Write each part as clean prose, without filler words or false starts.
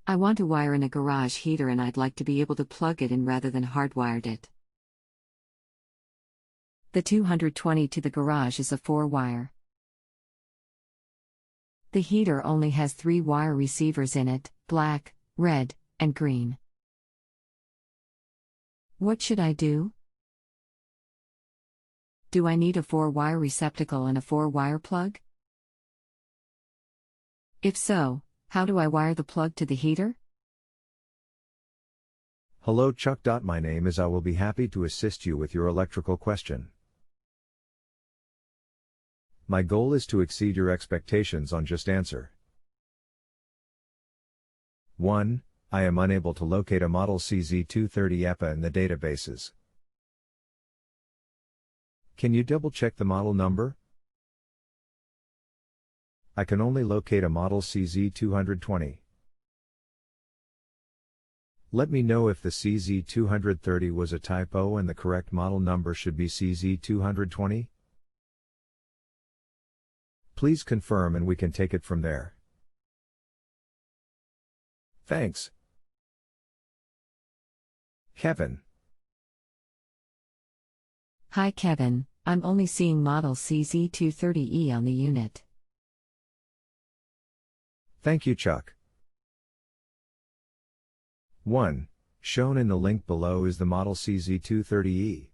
I want to wire in a garage heater and I'd like to be able to plug it in rather than hardwired it. The 220 to the garage is a 4-wire. The heater only has 3 wire receivers in it, black, red, and green. What should I do? Do I need a 4-wire receptacle and a 4-wire plug? If so, how do I wire the plug to the heater? Hello Chuck. My name is. I will be happy to assist you with your electrical question. My goal is to exceed your expectations on JustAnswer. 1. I am unable to locate a model CZ230 EPA in the databases. Can you double-check the model number? I can only locate a model CZ220. Let me know if the CZ230 was a typo and the correct model number should be CZ220. Please confirm and we can take it from there. Thanks. Kevin. Hi Kevin, I'm only seeing model CZ230E on the unit. Thank you Chuck. 1. Shown in the link below is the model CZ230E.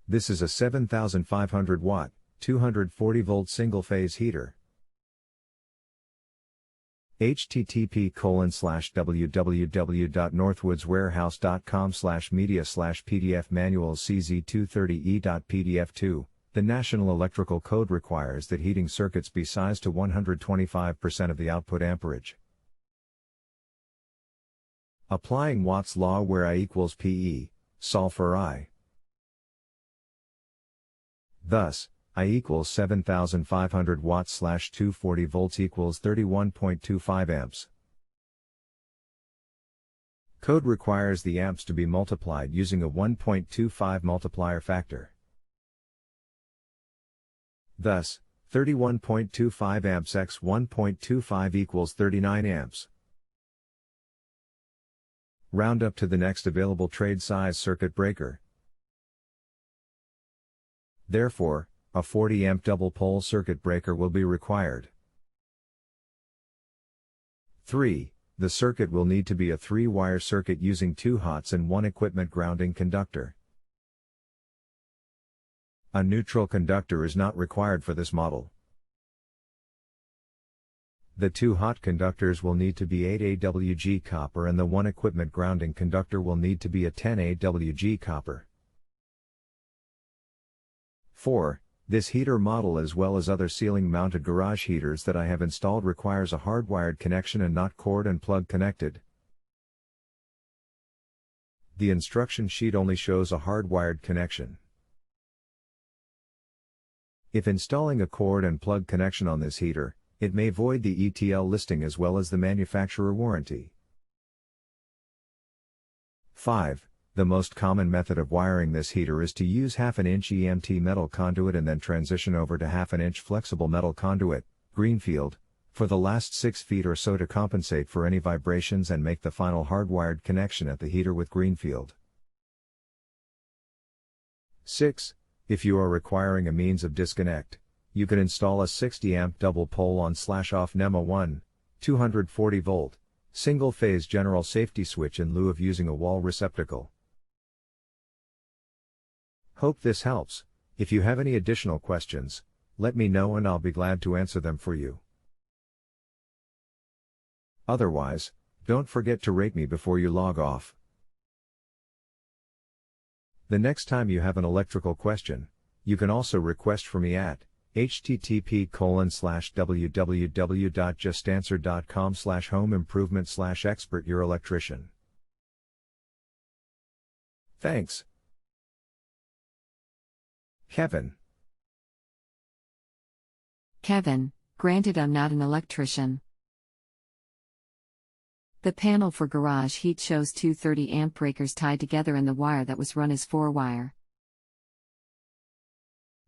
This is a 7,500 watt, 240 volt single phase heater. http://www.northwoodswarehouse.com/media/pdf manual CZ230E.pdf2. The National Electrical Code requires that heating circuits be sized to 125% of the output amperage. Applying Watt's law where I equals PE, solve for I. Thus, I equals 7,500 watts / 240 volts equals 31.25 amps. Code requires the amps to be multiplied using a 1.25 multiplier factor. Thus, 31.25 amps x 1.25 equals 39 amps. Round up to the next available trade size circuit breaker. Therefore, a 40 amp double pole circuit breaker will be required. 3. The circuit will need to be a 3-wire circuit using 2 hots and 1 equipment grounding conductor. A neutral conductor is not required for this model. The 2 hot conductors will need to be 8 AWG copper and the 1 equipment grounding conductor will need to be a 10 AWG copper. 4. This heater model as well as other ceiling-mounted garage heaters that I have installed requires a hardwired connection and not cord and plug connected. The instruction sheet only shows a hardwired connection. If installing a cord and plug connection on this heater, it may void the ETL listing as well as the manufacturer warranty. 5. The most common method of wiring this heater is to use 1/2 inch EMT metal conduit and then transition over to 1/2 inch flexible metal conduit, greenfield, for the last 6 feet or so to compensate for any vibrations and make the final hardwired connection at the heater with greenfield. 6. If you are requiring a means of disconnect, you can install a 60 amp double pole on/off NEMA 1, 240 volt, single phase general safety switch in lieu of using a wall receptacle. Hope this helps. If you have any additional questions, let me know and I'll be glad to answer them for you. Otherwise, don't forget to rate me before you log off. The next time you have an electrical question, you can also request for me at http://www.justanswer.com/home-improvement/expert your electrician. Thanks. Kevin. Kevin, granted I'm not an electrician. The panel for garage heat shows 230 amp breakers tied together and the wire that was run is 4-wire.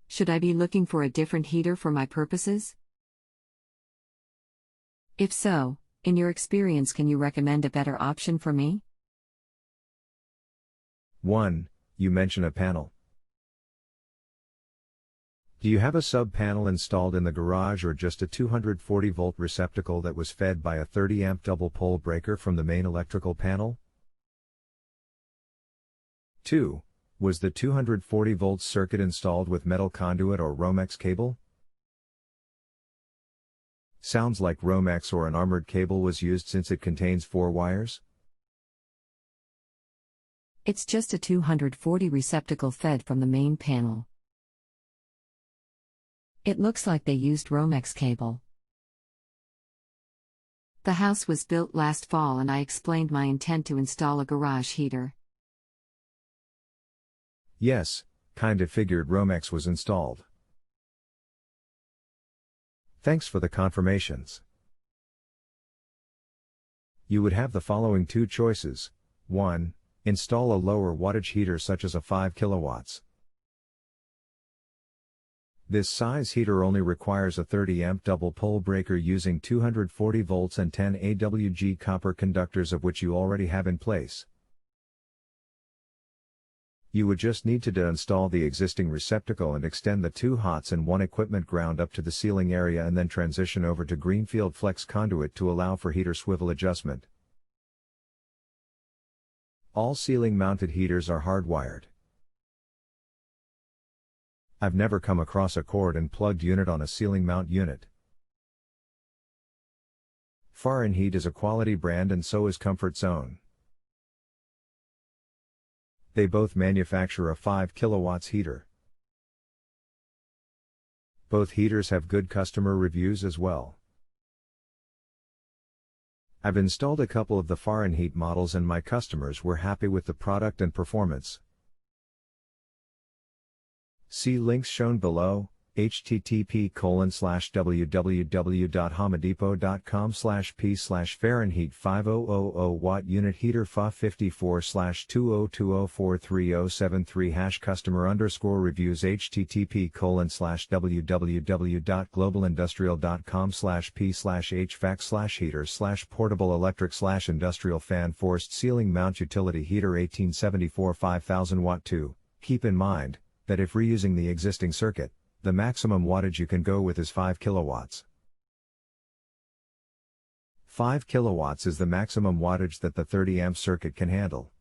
Should I be looking for a different heater for my purposes? If so, in your experience, can you recommend a better option for me? 1. You mention a panel. Do you have a sub-panel installed in the garage or just a 240-volt receptacle that was fed by a 30-amp double-pole breaker from the main electrical panel? 2. Was the 240-volt circuit installed with metal conduit or Romex cable? Sounds like Romex or an armored cable was used since it contains 4 wires. It's just a 240 receptacle fed from the main panel. It looks like they used Romex cable. The house was built last fall and I explained my intent to install a garage heater. Yes, kinda figured Romex was installed. Thanks for the confirmations. You would have the following 2 choices. 1. Install a lower wattage heater such as a 5 kilowatts. This size heater only requires a 30-amp double-pole breaker using 240 volts and 10 AWG copper conductors, of which you already have in place. You would just need to deinstall the existing receptacle and extend the 2 hots and 1 equipment ground up to the ceiling area and then transition over to Greenfield flex conduit to allow for heater swivel adjustment. All ceiling mounted heaters are hardwired. I've never come across a cord and plugged unit on a ceiling mount unit. Fahrenheit is a quality brand and so is Comfort Zone. They both manufacture a 5 kilowatts heater. Both heaters have good customer reviews as well. I've installed a couple of the Fahrenheit models and my customers were happy with the product and performance. See links shown below, http://www.homedepot.com/p/Fahrenheit 5000 watt unit heater FA 54/20204307 #customer_reviews http://www.globalindustrial.com/p/HVAC/heaters/portable electric/industrial fan forced ceiling mount utility heater 1874 5000 watt 2. Keep in mind that if reusing the existing circuit, the maximum wattage you can go with is 5 kilowatts. 5 kilowatts is the maximum wattage that the 30-amp circuit can handle.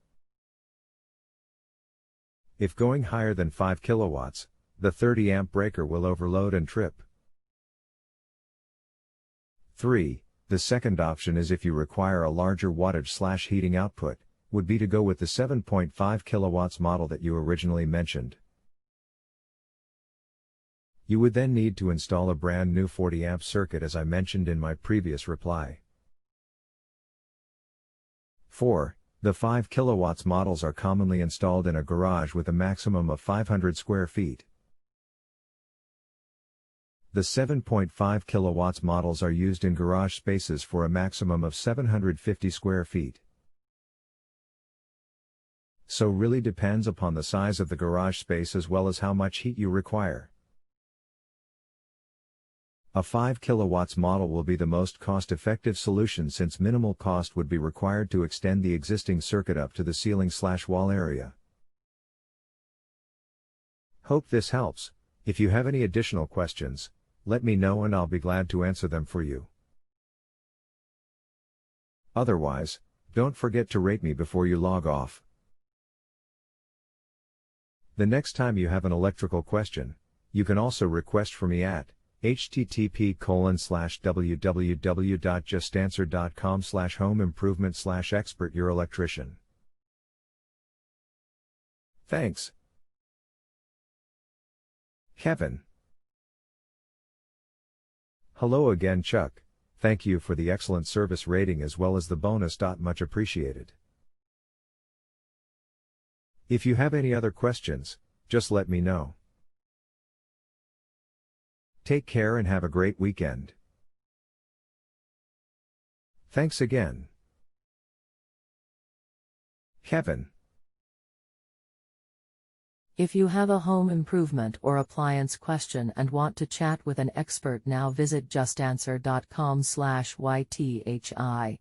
If going higher than 5 kilowatts, the 30-amp breaker will overload and trip. 3. The second option is if you require a larger wattage/heating output, would be to go with the 7.5 kilowatts model that you originally mentioned. You would then need to install a brand new 40-amp circuit as I mentioned in my previous reply. 4. The 5 kilowatts models are commonly installed in a garage with a maximum of 500 square feet. The 7.5 kilowatts models are used in garage spaces for a maximum of 750 square feet. So really depends upon the size of the garage space as well as how much heat you require. A 5 kilowatts model will be the most cost-effective solution since minimal cost would be required to extend the existing circuit up to the ceiling/wall area. Hope this helps. If you have any additional questions, let me know and I'll be glad to answer them for you. Otherwise, don't forget to rate me before you log off. The next time you have an electrical question, you can also request for me at http://www.justanswer.com/home-improvement/expert your electrician. Thanks. Kevin. Hello again, Chuck. Thank you for the excellent service rating as well as the bonus. Much appreciated. If you have any other questions, just let me know. Take care and have a great weekend. Thanks again. Kevin. If you have a home improvement or appliance question and want to chat with an expert now, visit justanswer.com/YTHI.